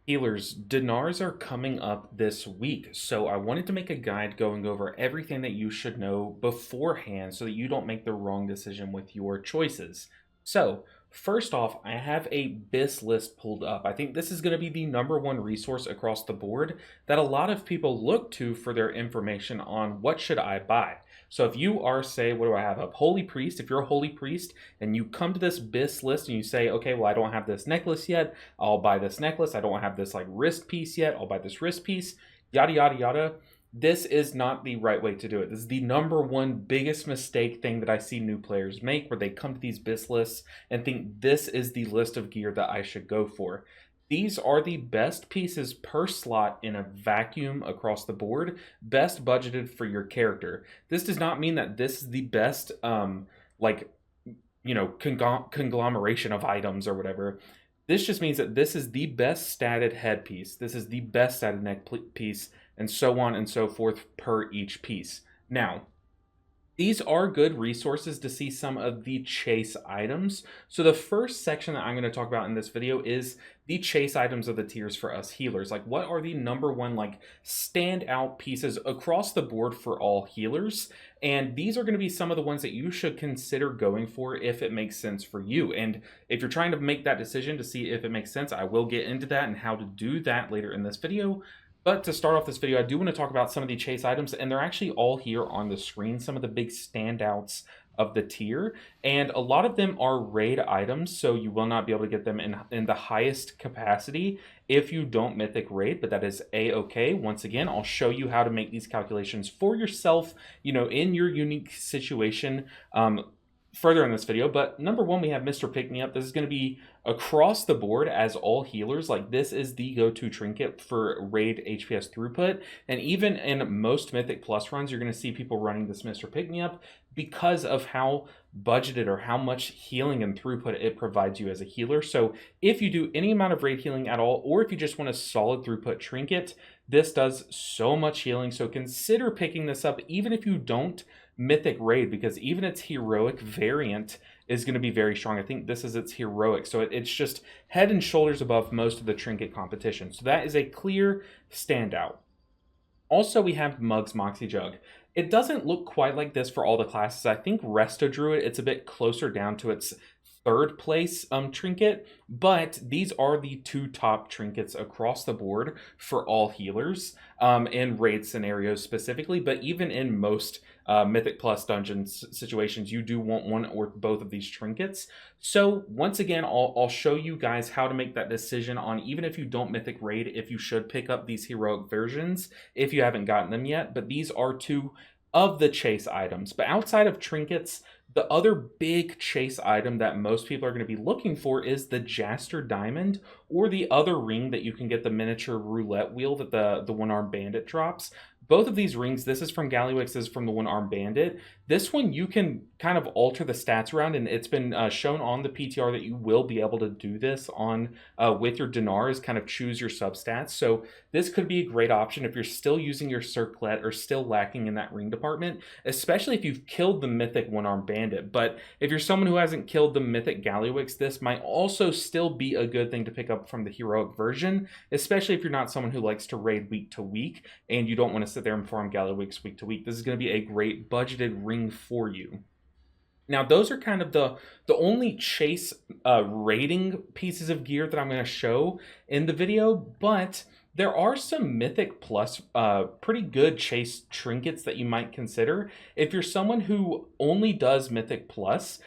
Healers, Dinars are coming up this week, so I wanted to make a guide going over everything that you should know beforehand so that you don't make the wrong decision with your choices. So, first off, I have a BIS list pulled up. I think this is going to be the number one resource across the board that a lot of people look to for their information on what should I buy. So if you are, say, what do I have? A holy priest. If you're a holy priest and you come to this BIS list and you say, okay, well, I don't have this necklace yet, I'll buy this necklace. I don't have this like wrist piece yet. I'll buy this wrist piece, yada, yada, yada. This is not the right way to do it. This is the number one biggest mistake thing that I see new players make where they come to these BIS lists and think this is the list of gear that I should go for. These are the best pieces per slot in a vacuum across the board, best budgeted for your character. This does not mean that this is the best, like, conglomeration of items or whatever. This just means that this is the best statted headpiece, this is the best statted neck piece, and so on and so forth per each piece. Now, these are good resources to see some of the chase items. So the first section that I'm going to talk about in this video is the chase items of the tiers for us healers. Like, what are the number one like standout pieces across the board for all healers? And these are going to be some of the ones that you should consider going for if it makes sense for you. And if you're trying to make that decision to see if it makes sense, I will get into that and how to do that later in this video. But to start off this video, I do want to talk about some of the chase items, and they're actually all here on the screen, some of the big standouts of the tier, and a lot of them are raid items, so you will not be able to get them in the highest capacity if you don't mythic raid, but that is a-okay. Once again, I'll show you how to make these calculations for yourself, in your unique situation, further in this video. But number one, we have Mr. Pick Me Up. This is going to be across the board as all healers. Like, this is the go-to trinket for raid HPS throughput, and even in most Mythic Plus runs, you're going to see people running this Mr. Pick Me Up because of how budgeted or how much healing and throughput it provides you as a healer. So if you do any amount of raid healing at all, or if you just want a solid throughput trinket, this does so much healing. So consider picking this up even if you don't mythic raid, because even its heroic variant is going to be very strong. I think this is its heroic, so it's just head and shoulders above most of the trinket competition. So that is a clear standout. Also, we have Mug's Moxie Jug. It doesn't look quite like this for all the classes. I think Resto Druid, it's a bit closer down to its third place trinket, but these are the two top trinkets across the board for all healers in raid scenarios specifically, but even in most Mythic Plus dungeons situations, you do want one or both of these trinkets. So once again, I'll show you guys how to make that decision on, even if you don't Mythic raid, if you should pick up these heroic versions if you haven't gotten them yet. But these are two of the chase items. But outside of trinkets, the other big chase item that most people are going to be looking for is the Jaster Diamond, or the other ring that you can get, the miniature roulette wheel that the one-armed bandit drops. Both of these rings, this is from Gallywix, this is from the one-armed bandit. This one, you can kind of alter the stats around, and it's been shown on the PTR that you will be able to do this on with your Dinars, kind of choose your substats. So this could be a great option if you're still using your circlet or still lacking in that ring department, especially if you've killed the mythic one-armed bandit. But if you're someone who hasn't killed the mythic Gallywix, this might also still be a good thing to pick up from the heroic version, especially if you're not someone who likes to raid week to week and you don't want to sit there and farm Gallywix week to week. This is going to be a great budgeted ring for you. Now, those are kind of the only chase rating pieces of gear that I'm going to show in the video, but there are some Mythic Plus pretty good chase trinkets that you might consider. If you're someone who only does Mythic Plus,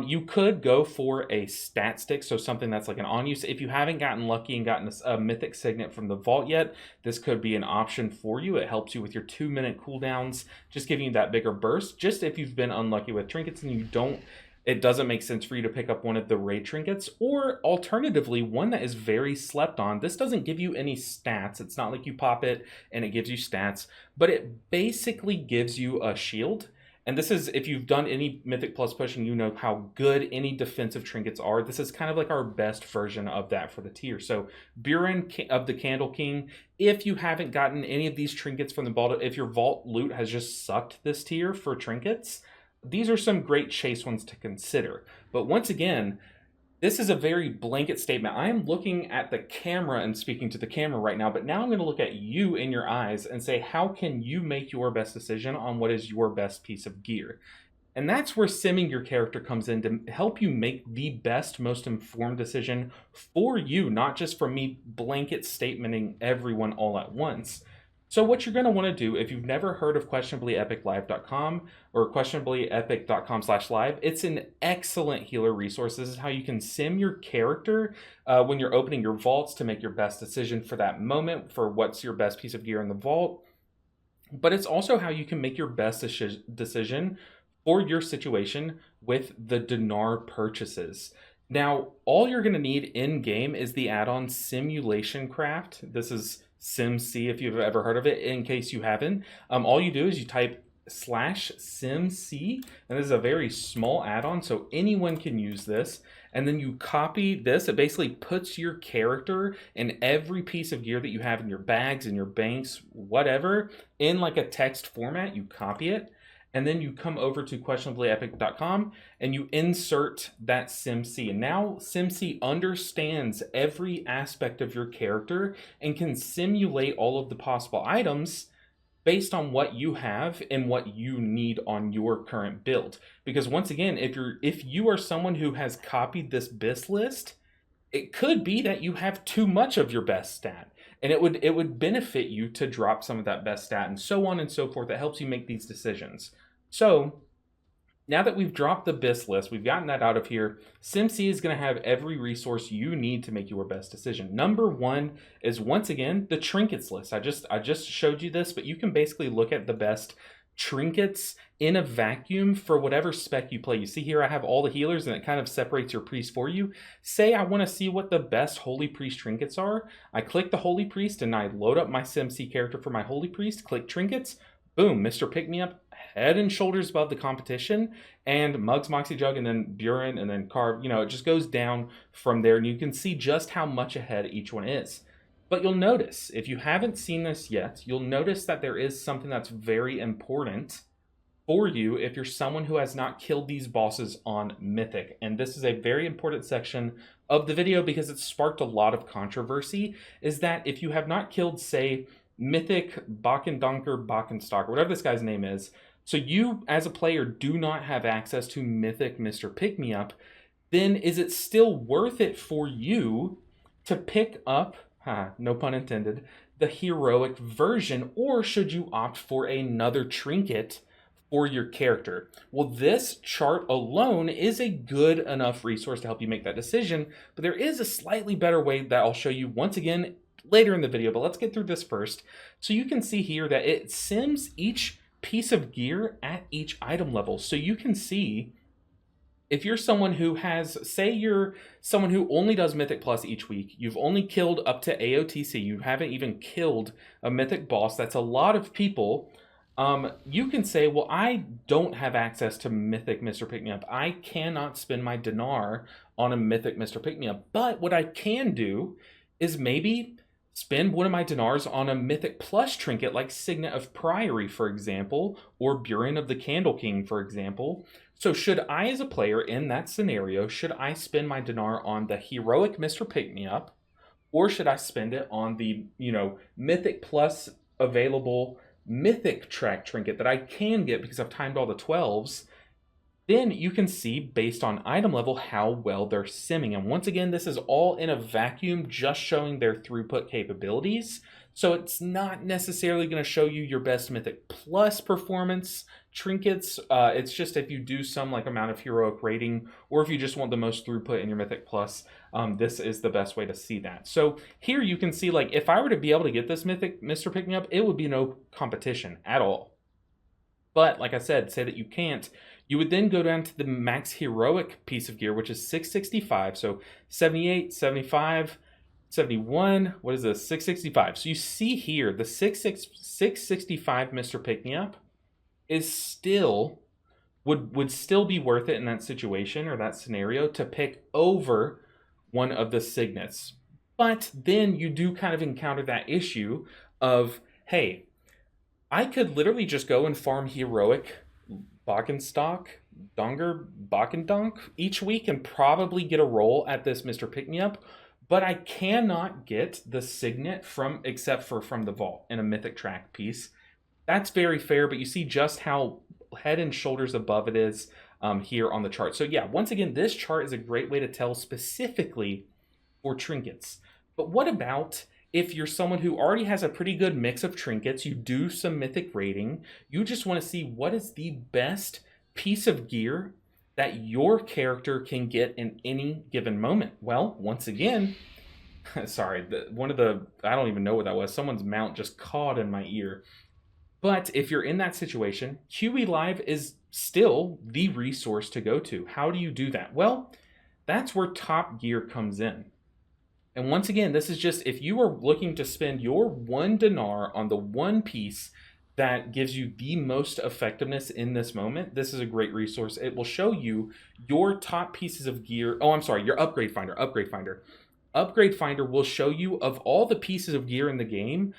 you could go for a stat stick, so something that's like an on-use. If you haven't gotten lucky and gotten a Mythic Signet from the vault yet, this could be an option for you. It helps you with your 2-minute cooldowns, just giving you that bigger burst. Just if you've been unlucky with trinkets and it doesn't make sense for you to pick up one of the raid trinkets, or alternatively, one that is very slept on. This doesn't give you any stats. It's not like you pop it and it gives you stats, but it basically gives you a shield. And this is, if you've done any Mythic Plus pushing, you know how good any defensive trinkets are. This is kind of like our best version of that for the tier. So Buren of the Candle King, if you haven't gotten any of these trinkets from the vault, if your vault loot has just sucked this tier for trinkets, these are some great chase ones to consider. But once again, This is a very blanket statement. I am looking at the camera and speaking to the camera right now, but now I'm going to look at you in your eyes and say, how can you make your best decision on what is your best piece of gear? And that's where simming your character comes in to help you make the best, most informed decision for you, not just from me blanket statementing everyone all at once. So what you're going to want to do, if you've never heard of questionablyepiclive.com or questionablyepic.com/live, it's an excellent healer resource. This is how you can sim your character when you're opening your vaults to make your best decision for that moment, for what's your best piece of gear in the vault. But it's also how you can make your best decision for your situation with the Dinar purchases. Now, all you're going to need in game is the add-on Simulation Craft. This is SimC if you've ever heard of it. In case you haven't, all you do is you type /SimC, and this is a very small add-on, so anyone can use this. And then you copy this. It basically puts your character and every piece of gear that you have in your bags, in your banks, whatever, in like a text format. You copy it, and then you come over to questionablyepiclive.com and you insert that SimC. And now SimC understands every aspect of your character and can simulate all of the possible items based on what you have and what you need on your current build. Because once again, if you are someone who has copied this BIS list, it could be that you have too much of your best stat, and it would benefit you to drop some of that best stat, and so on and so forth. That helps you make these decisions. So now that we've dropped the BIS list, we've gotten that out of here, SimC is going to have every resource you need to make your best decision. Number one is, once again, the trinkets list. I just showed you this, but you can basically look at the best trinkets in a vacuum for whatever spec you play. You see here I have all the healers, and it kind of separates your priest for you. Say I want to see what the best Holy Priest trinkets are. I click the Holy Priest and I load up my SimC character for my Holy Priest, click trinkets, boom, Mr. Pick Me Up, head and shoulders above the competition, and Mugs, Moxie Jug, and then Buren, and then Carve. It just goes down from there, and you can see just how much ahead each one is. But you'll notice, if you haven't seen this yet, you'll notice that there is something that's very important for you if you're someone who has not killed these bosses on Mythic. And this is a very important section of the video because it sparked a lot of controversy, is that if you have not killed, say, Mythic Bakendonker Bakenstalker, whatever this guy's name is, so you as a player do not have access to Mythic Mr. Pick-Me-Up, then is it still worth it for you to pick up, no pun intended, the heroic version, or should you opt for another trinket for your character? Well, this chart alone is a good enough resource to help you make that decision, but there is a slightly better way that I'll show you once again later in the video, but let's get through this first. So you can see here that it sims each piece of gear at each item level. So you can see if you're someone who has, say you're someone who only does Mythic Plus each week, you've only killed up to AOTC, you haven't even killed a Mythic boss, that's a lot of people. You can say, well, I don't have access to Mythic Mr. Pick-Me-Up. I cannot spend my Dinar on a Mythic Mr. Pick-Me-Up. But what I can do is maybe spend one of my Dinars on a Mythic Plus trinket like Signet of Priory, for example, or Buren of the Candle King, for example. So should I, as a player in that scenario, should I spend my Dinar on the heroic Mr. Pick-Me-Up, or should I spend it on the, Mythic Plus available Mythic track trinket that I can get because I've timed all the 12s? Then you can see based on item level how well they're simming. And once again, this is all in a vacuum, just showing their throughput capabilities. So it's not necessarily going to show you your best Mythic Plus performance trinkets. It's just if you do some amount of heroic rating, or if you just want the most throughput in your Mythic Plus, this is the best way to see that. So here you can see, if I were to be able to get this Mythic Mr. Pick-Me-Up, it would be no competition at all. But like I said, say that you can't, you would then go down to the max heroic piece of gear, which is 665. So 78, 75, 71, what is this? 665. So you see here, the 665 Mr. Pick-Me-Up is still, would still be worth it in that situation or that scenario to pick over one of the signets. But then you do kind of encounter that issue of, hey, I could literally just go and farm heroic Bakkenstock Donger Bakendonk each week and probably get a roll at this Mr. Pick Me Up, but I cannot get the signet from except for from the vault in a mythic track piece. That's very fair, but you see just how head and shoulders above it is here on the chart. So yeah, once again, this chart is a great way to tell specifically for trinkets. But what about if you're someone who already has a pretty good mix of trinkets, you do some mythic rating, you just want to see what is the best piece of gear that your character can get in any given moment? Well, once again, sorry, I don't even know what that was. Someone's mount just caught in my ear. But if you're in that situation, QE Live is still the resource to go to. How do you do that? Well, that's where Top Gear comes in. And once again, this is just if you are looking to spend your 1 dinar on the one piece that gives you the most effectiveness in this moment, this is a great resource. It will show you your top pieces of gear. Oh, I'm sorry, your upgrade finder. Upgrade finder will show you of all the pieces of gear in the game,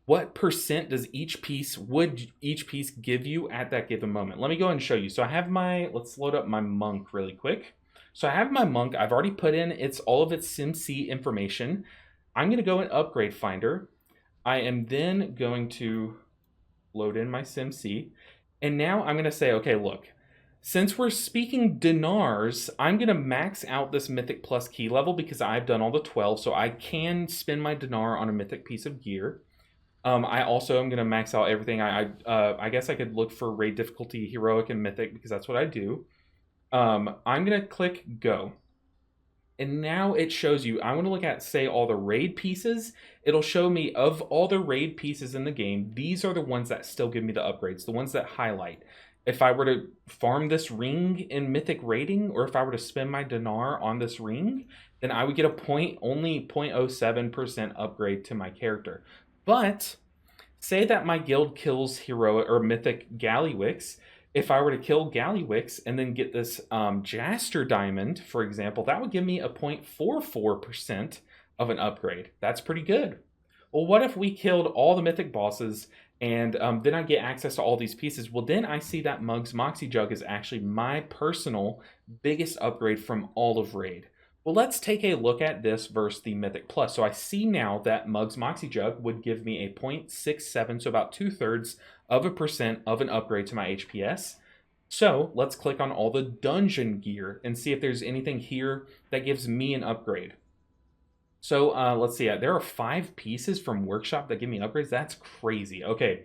what percent would each piece give you at that given moment. Let me go ahead and show you. So I have let's load up my monk really quick. So I have my monk. I've already put in all of its SimC information. I'm going to go in Upgrade Finder. I am then going to load in my SimC. And now I'm going to say, okay, look, since we're speaking dinars, I'm going to max out this Mythic Plus key level because I've done all the 12. So I can spend my dinar on a Mythic piece of gear. I also am going to max out everything. I guess I could look for raid difficulty, heroic, and mythic because that's what I do. I'm going to click go. And now it shows you, I want to look at, say, all the raid pieces. It'll show me of all the raid pieces in the game, these are the ones that still give me the upgrades, the ones that highlight. If I were to farm this ring in mythic rating, or if I were to spend my dinar on this ring, then I would get only 0.07% upgrade to my character. But say that my guild kills heroic or mythic Gallywix. If I were to kill Gallywix and then get this Jaster Diamond, for example, that would give me a 0.44% of an upgrade. That's pretty good. Well, what if we killed all the mythic bosses and then I get access to all these pieces? Well, then I see that Mug's Moxie Jug is actually my personal biggest upgrade from all of Raid. Well, let's take a look at this versus the Mythic Plus. So I see now that Mug's Moxie Jug would give me a 0.67, so about 2/3% of an upgrade to my HPS. So let's click on all the dungeon gear and see if there's anything here that gives me an upgrade. So let's see, there are 5 pieces from Workshop that give me upgrades. That's crazy. Okay,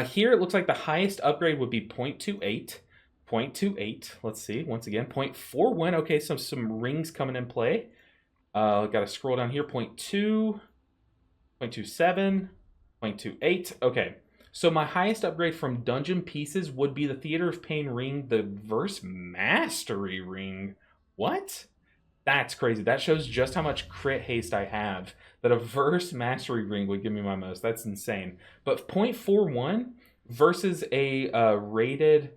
here it looks like the highest upgrade would be 0.28. 0.28, let's see, once again, 0.41, okay, so some rings coming in play. Got to scroll down here, 0.2, 0.27, 0.28, okay. So my highest upgrade from dungeon pieces would be the Theater of Pain ring, the Verse Mastery ring. What? That's crazy. That shows just how much crit haste I have, that a Verse Mastery ring would give me my most. That's insane. But 0.41 versus a raid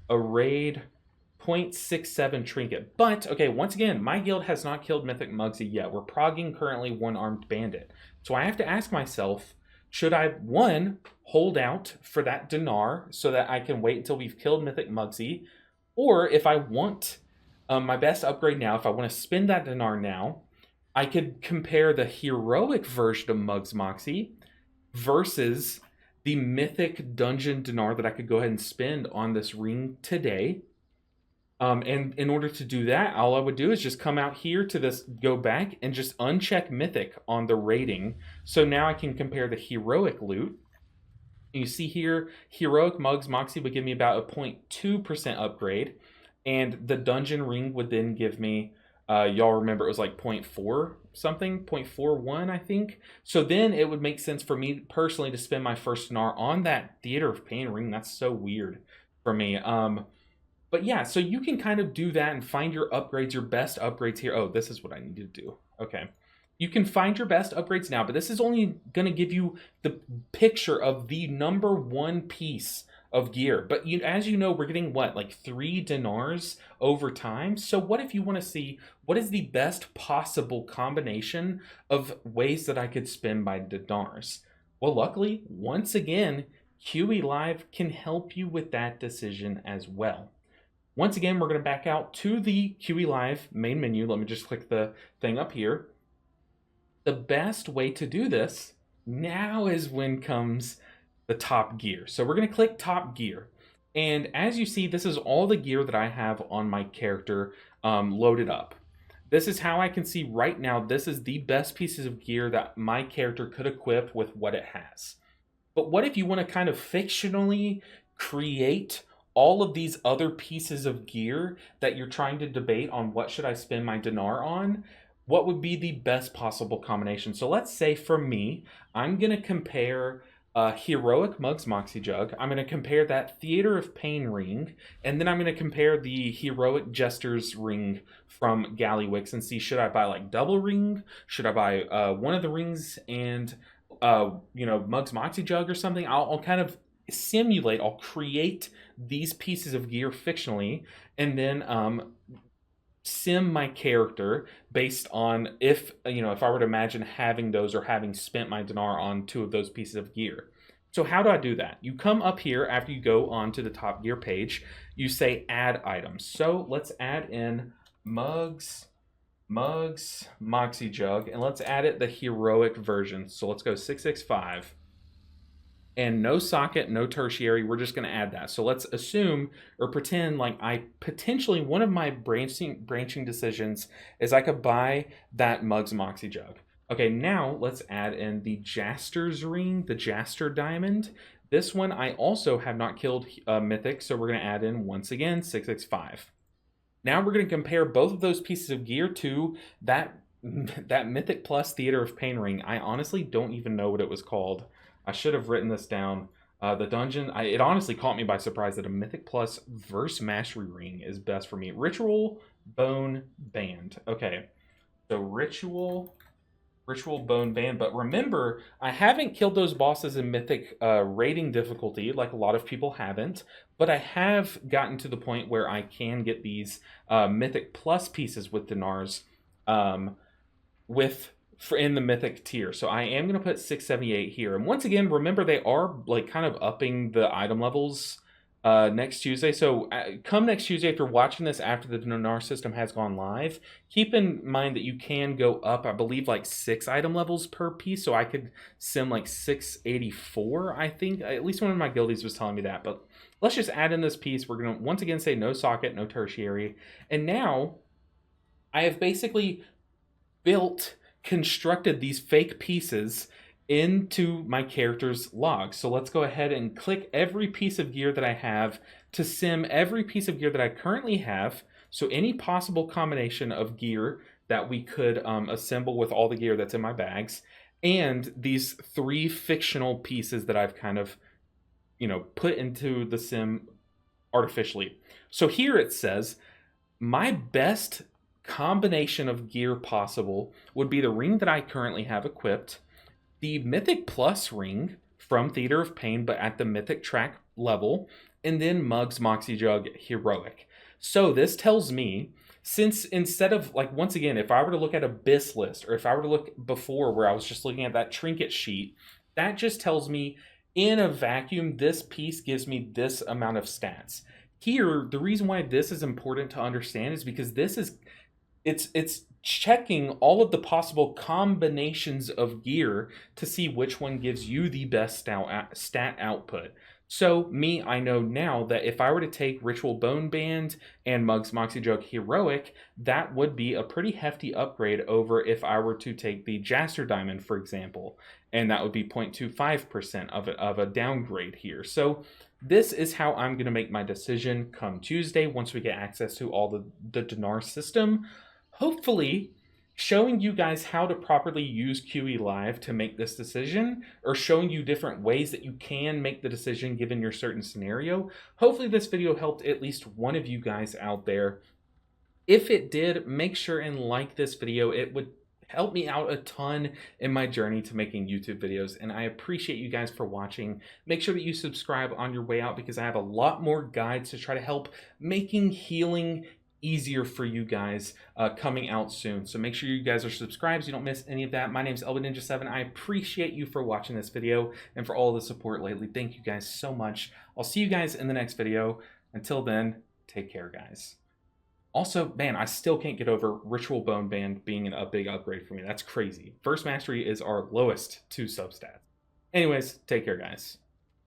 0.67 trinket. But, okay, once again, my guild has not killed Mythic Mugsy yet. We're progging currently One-Armed Bandit. So I have to ask myself, should I, 1, hold out for that dinar so that I can wait until we've killed Mythic Mugsy? Or if I want my best upgrade now, if I want to spend that dinar now, I could compare the heroic version of Mug's Moxie versus the mythic dungeon dinar that I could go ahead and spend on this ring today. And in order to do that, all I would do is just come out here to this, go back and just uncheck mythic on the rating. So now I can compare the heroic loot. You see here, heroic Mug's Moxie would give me about a 0.2% upgrade. And the dungeon ring would then give me, y'all remember it was like 0.4 something, 0.41 I think. So then it would make sense for me personally to spend my first dinar on that Theater of Pain ring. That's so weird for me. But yeah, so you can kind of do that and find your upgrades, your best upgrades here. Oh, this is what I need to do. Okay. You can find your best upgrades now, but this is only going to give you the picture of the number 1 piece of gear. But as you know, we're getting what, like 3 dinars over time. So what if you want to see what is the best possible combination of ways that I could spend my dinars? Well, luckily, once again, QE Live can help you with that decision as well. Once again, we're going to back out to the QE Live main menu. Let me just click the thing up here. The best way to do this now is when comes the top gear. So we're going to click top gear. And as you see, this is all the gear that I have on my character loaded up. This is how I can see right now, this is the best pieces of gear that my character could equip with what it has. But what if you want to kind of fictionally create all of these other pieces of gear that you're trying to debate on what should I spend my dinar on? What would be the best possible combination? So let's say for me, I'm going to compare Heroic Mugs Moxie Jug. I'm going to compare that Theater of Pain ring, and then I'm going to compare the Heroic Jester's ring from Gallywix and see, should I buy like double ring? Should I buy one of the rings and Mugs Moxie Jug or something? I'll kind of simulate, I'll create these pieces of gear fictionally, and then sim my character based on if I were to imagine having those or having spent my dinar on two of those pieces of gear. So how do I do that? You come up here after you go on to the top gear page, you say add items. So let's add in mugs Moxie Jug, and let's add it the heroic version. So let's go 665. And no socket, no tertiary, we're just going to add that. So let's assume or pretend like I potentially, one of my branching decisions is I could buy that Mugs Moxie Jug. Okay, now let's add in the Jaster's ring, the Jaster diamond. This one I also have not killed Mythic, so we're going to add in once again 665. Now we're going to compare both of those pieces of gear to that Mythic Plus Theater of Pain ring. I honestly don't even know what it was called. I should have written this down. The dungeon, it honestly caught me by surprise that a Mythic Plus Verse Mastery ring is best for me. Ritual Bone Band. Okay, so Ritual Bone Band. But remember, I haven't killed those bosses in Mythic rating difficulty, like a lot of people haven't. But I have gotten to the point where I can get these Mythic Plus pieces with Dinars in the Mythic tier. So I am going to put 678 here. And once again, remember they are like kind of upping the item levels next Tuesday. So come next Tuesday, if you're watching this after the Dinar system has gone live, keep in mind that you can go up, I believe, like 6 item levels per piece. So I could sim like 684, I think. At least one of my guildies was telling me that. But let's just add in this piece. We're going to once again say no socket, no tertiary. And now I have basically constructed these fake pieces into my character's log. So let's go ahead and click every piece of gear that I have to sim every piece of gear that I currently have. So any possible combination of gear that we could assemble with all the gear that's in my bags, and these 3 fictional pieces that I've kind of put into the sim artificially. So here it says my best combination of gear possible would be the ring that I currently have equipped, the Mythic Plus ring from Theater of Pain, but at the Mythic track level, and then Mugs Moxie Jug Heroic. So this tells me, since instead of, like, once again, if I were to look at Abyss list, or if I were to look before where I was just looking at that trinket sheet, that just tells me in a vacuum, this piece gives me this amount of stats. Here, the reason why this is important to understand is because this is it's checking all of the possible combinations of gear to see which one gives you the best stat output. So I know now that if I were to take Ritual Bone Band and Mugs Moxie Jug Heroic, that would be a pretty hefty upgrade over if I were to take the Jaster Diamond, for example, and that would be 0.25% of a downgrade here. So this is how I'm going to make my decision come Tuesday once we get access to all the Dinar system. Hopefully showing you guys how to properly use QE Live to make this decision, or showing you different ways that you can make the decision given your certain scenario. Hopefully this video helped at least one of you guys out there. If it did, make sure and like this video. It would help me out a ton in my journey to making YouTube videos, and I appreciate you guys for watching. Make sure that you subscribe on your way out, because I have a lot more guides to try to help making healing easier for you guys coming out soon. So make sure you guys are subscribed so you don't miss any of that. My name is Ninja7. I appreciate you for watching this video and for all the support lately. Thank you guys so much. I'll see you guys in the next video. Until then, take Take care, guys. Also, man, I still can't get over Ritual Bone Band being a big upgrade for me. That's crazy. First Mastery is our lowest 2 substats. Anyways, take care, guys.